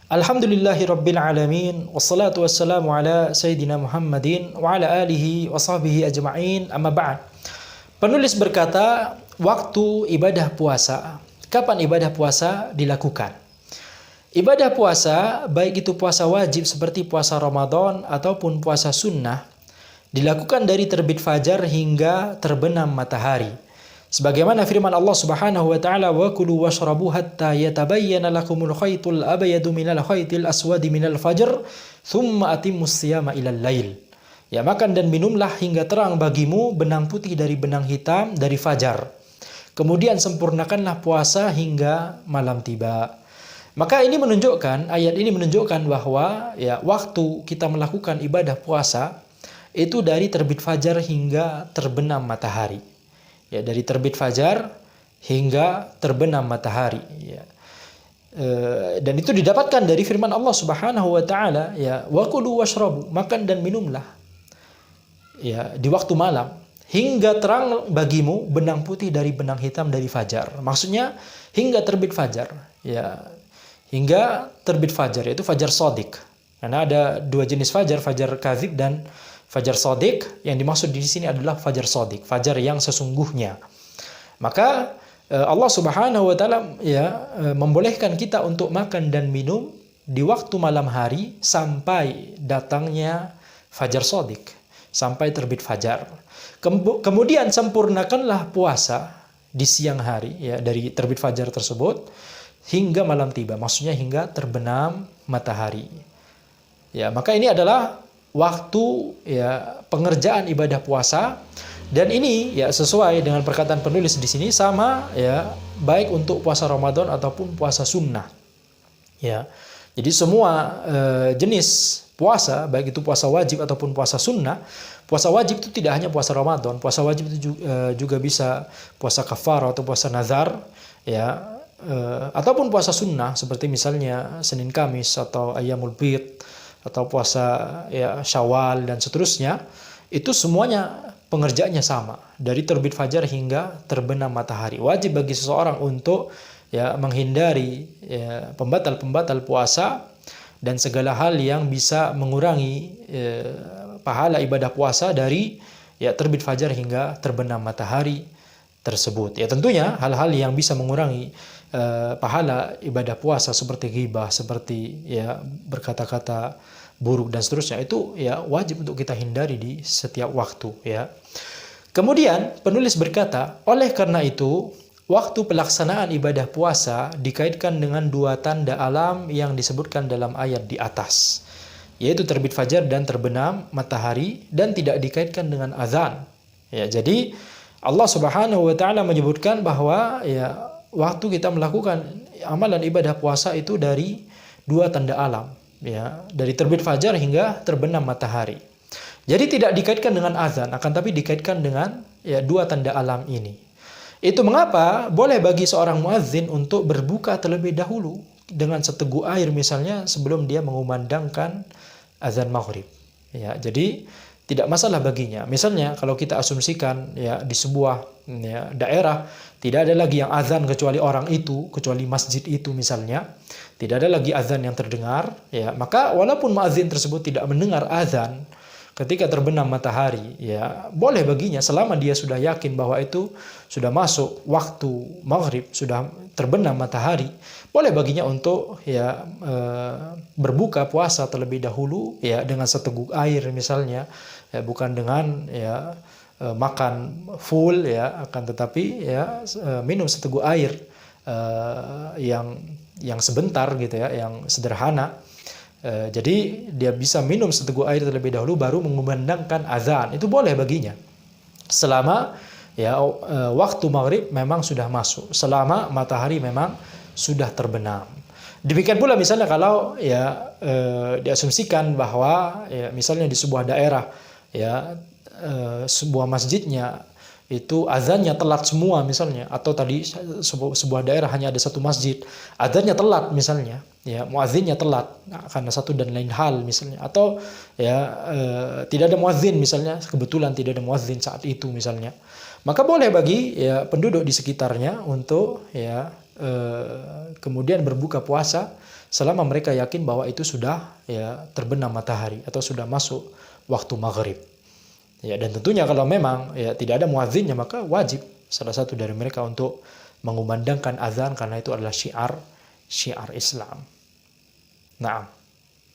Alhamdulillahirabbil alamin wassalatu wassalamu ala sayyidina Muhammadin wa ala alihi wa sahbihi ajma'in, amma ba'd. Penulis berkata, waktu ibadah puasa. Kapan ibadah puasa dilakukan? Ibadah puasa, baik itu puasa wajib seperti puasa Ramadan ataupun puasa sunnah, dilakukan dari terbit fajar hingga terbenam matahari. Sebagaimana firman Allah Subhanahu wa taala, wa kulu washrabu hatta yatabayyana lakumul khaytul abyadu minal khaytil aswadi minal fajr thumma atimmus siyama ilal lail. Ya, makan dan minumlah hingga terang bagimu benang putih dari benang hitam dari fajar. Kemudian sempurnakanlah puasa hingga malam tiba. Maka ini menunjukkan, ayat ini menunjukkan bahwa ya, waktu kita melakukan ibadah puasa itu dari terbit fajar hingga terbenam matahari. Ya, dari terbit fajar hingga terbenam matahari. Ya. Dan itu didapatkan dari firman Allah Subhanahu wa taala, ya, wa kulu washrabu, makan dan minumlah. Ya, di waktu malam hingga terang bagimu benang putih dari benang hitam dari fajar. Maksudnya hingga terbit fajar. Ya, hingga terbit fajar, yaitu fajar shadiq. Karena ada dua jenis fajar, fajar kadzib dan fajar shadiq. Yang dimaksud di sini adalah fajar shadiq, fajar yang sesungguhnya. Maka Allah Subhanahu wa taala ya membolehkan kita untuk makan dan minum di waktu malam hari sampai datangnya fajar shadiq, sampai terbit fajar. Kemudian sempurnakanlah puasa di siang hari, ya, dari terbit fajar tersebut hingga malam tiba, maksudnya hingga terbenam matahari. Ya, maka ini adalah waktu ya pengerjaan ibadah puasa, dan ini ya sesuai dengan perkataan penulis di sini, sama ya baik untuk puasa Ramadan ataupun puasa sunnah. Ya. Jadi semua jenis puasa, baik itu puasa wajib ataupun puasa sunnah. Puasa wajib itu tidak hanya puasa Ramadan, puasa wajib itu juga bisa puasa kafarah atau puasa nazar, ya, ataupun puasa sunnah seperti misalnya Senin Kamis atau Ayyamul Bid atau puasa ya Syawal dan seterusnya. Itu semuanya pengerjaannya sama, dari terbit fajar hingga terbenam matahari. Wajib bagi seseorang untuk ya menghindari ya pembatal-pembatal puasa dan segala hal yang bisa mengurangi pahala ibadah puasa dari ya terbit fajar hingga terbenam matahari tersebut. Ya, tentunya hal-hal yang bisa mengurangi pahala ibadah puasa seperti ghibah, seperti ya berkata-kata buruk dan seterusnya, itu ya wajib untuk kita hindari di setiap waktu, ya. Kemudian penulis berkata, oleh karena itu waktu pelaksanaan ibadah puasa dikaitkan dengan dua tanda alam yang disebutkan dalam ayat di atas, yaitu terbit fajar dan terbenam matahari, dan tidak dikaitkan dengan azan. Ya, jadi Allah Subhanahu wa taala menyebutkan bahwa ya waktu kita melakukan amalan ibadah puasa itu dari dua tanda alam, ya, dari terbit fajar hingga terbenam matahari. Jadi tidak dikaitkan dengan azan, akan tapi dikaitkan dengan ya dua tanda alam ini. Itu mengapa boleh bagi seorang muadzin untuk berbuka terlebih dahulu dengan seteguk air misalnya sebelum dia mengumandangkan azan maghrib. Ya, jadi tidak masalah baginya. Misalnya kalau kita asumsikan ya di sebuah ya daerah tidak ada lagi yang azan kecuali orang itu, kecuali masjid itu misalnya, tidak ada lagi azan yang terdengar, ya, maka walaupun muadzin tersebut tidak mendengar azan ketika terbenam matahari, ya boleh baginya selama dia sudah yakin bahwa itu sudah masuk waktu maghrib, sudah terbenam matahari, boleh baginya untuk ya berbuka puasa terlebih dahulu ya dengan seteguk air misalnya, ya, bukan dengan ya makan full, ya, akan tetapi ya minum seteguk air yang sebentar gitu ya, yang sederhana. Jadi dia bisa minum seteguk air terlebih dahulu baru mengumandangkan azan. Itu boleh baginya selama ya waktu maghrib memang sudah masuk, selama matahari memang sudah terbenam. Demikian pula misalnya kalau ya diasumsikan bahwa ya misalnya di sebuah daerah ya sebuah masjidnya itu azannya telat semua misalnya, atau tadi sebuah daerah hanya ada satu masjid, azannya telat misalnya, ya muazzinnya telat karena satu dan lain hal misalnya, atau ya tidak ada muazzin misalnya, kebetulan tidak ada muazzin saat itu misalnya, maka boleh bagi ya penduduk di sekitarnya untuk ya kemudian berbuka puasa selama mereka yakin bahwa itu sudah ya terbenam matahari atau sudah masuk waktu maghrib. Ya, dan tentunya kalau memang ya tidak ada muadzinnya, maka wajib salah satu dari mereka untuk mengumandangkan azan, karena itu adalah syiar Islam. Nah,